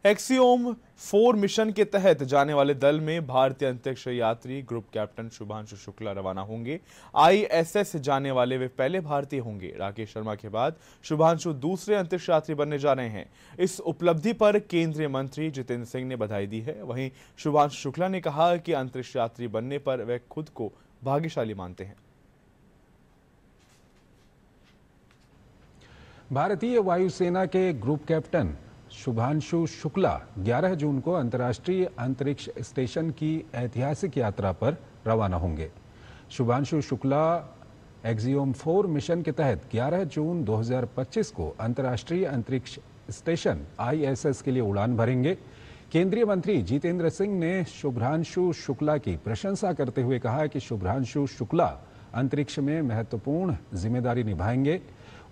Axiom 4 mission के तहत जाने वाले दल में भारतीय अंतरिक्ष यात्री ग्रुप कैप्टन शुभांशु शुक्ला रवाना होंगे। आईएसएस जाने वाले वे पहले भारतीय होंगे। राकेश शर्मा के बाद शुभांशु दूसरे अंतरिक्ष यात्री बनने जा रहे हैं। इस उपलब्धि पर केंद्रीय मंत्री जितेंद्र सिंह ने बधाई दी है। वहीं शुभांशु शुक्ला ने कहा कि अंतरिक्ष यात्री बनने पर वे खुद को भाग्यशाली मानते हैं। भारतीय वायुसेना के ग्रुप कैप्टन शुभांशु शुक्ला 11 जून को अंतर्राष्ट्रीय अंतरिक्ष स्टेशन की ऐतिहासिक यात्रा पर रवाना होंगे। शुभांशु शुक्ला एक्सियोम 4 मिशन के तहत 11 जून 2025 को अंतर्राष्ट्रीय अंतरिक्ष स्टेशन ISS के लिए उड़ान भरेंगे। केंद्रीय मंत्री जितेंद्र सिंह ने शुभांशु शुक्ला की प्रशंसा करते हुए कहा कि शुभांशु शुक्ला अंतरिक्ष में महत्वपूर्ण जिम्मेदारी निभाएंगे।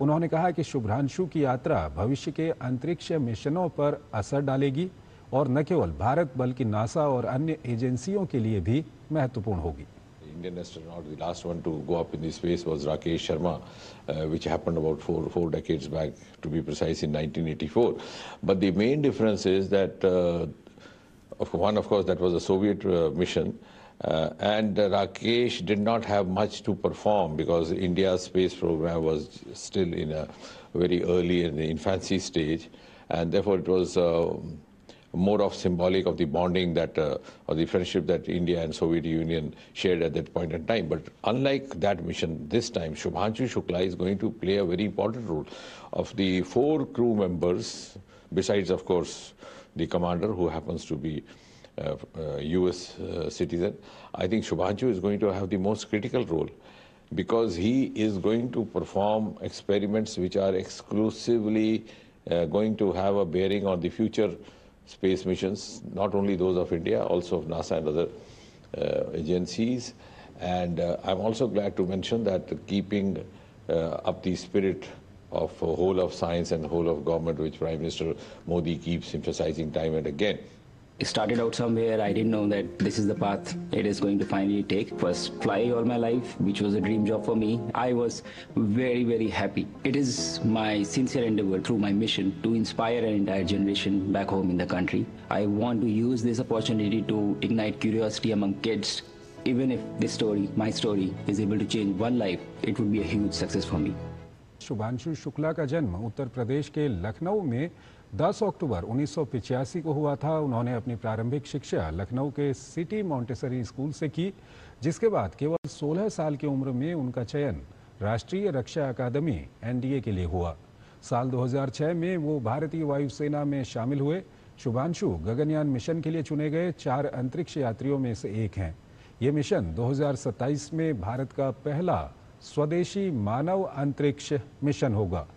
उन्होंने कहा कि शुभांशु की यात्रा भविष्य के अंतरिक्ष मिशनों पर असर डालेगी और न केवल भारत बल्कि नासा और अन्य एजेंसियों के लिए भी महत्वपूर्ण होगी। Indian astronaut, the last one to go up in the space was Rakesh Sharma, which happened about four decades back, to be precise, in 1984. But the main difference is that, of course, that was a Soviet mission. And Rakesh did not have much to perform because India's space program was still in a very early in the infancy stage, and therefore it was more of symbolic of the bonding that or the friendship that India and Soviet Union shared at that point in time. But unlike that mission, this time Shubhanshu Shukla is going to play a very important role. Of the 4 crew members, besides of course the commander who happens to be US citizen, I think Shubhanshu is going to have the most critical role because he is going to perform experiments which are exclusively going to have a bearing on the future space missions, not only those of India, also of NASA and other agencies. And I'm also glad to mention that keeping up the spirit of whole of science and whole of government, which Prime Minister Modi keeps emphasizing time and again. It started out somewhere. I didn't know that this is the path it is going to finally take. First fly all my life, which was a dream job for me. I was very, very happy. It is my sincere endeavor through my mission to inspire an entire generation back home in the country. I want to use this opportunity to ignite curiosity among kids. Even if this story, my story, is able to change one life, it would be a huge success for me. Shubhanshu Shukla का जन्म उत्तर प्रदेश के लखनऊ में 10 अक्टूबर 1985 को हुआ था। उन्होंने अपनी प्रारंभिक शिक्षा लखनऊ के सिटी मॉन्टेसरी स्कूल से की, जिसके बाद केवल 16 साल की उम्र में उनका चयन राष्ट्रीय रक्षा अकादमी NDA के लिए हुआ। साल 2006 में वो भारतीय वायुसेना में शामिल हुए। शुभांशु गगनयान मिशन के लिए चुने गए 4 अंतरिक्ष यात्रियों में से एक हैं। ये मिशन 2027 में भारत का पहला स्वदेशी मानव अंतरिक्ष मिशन होगा।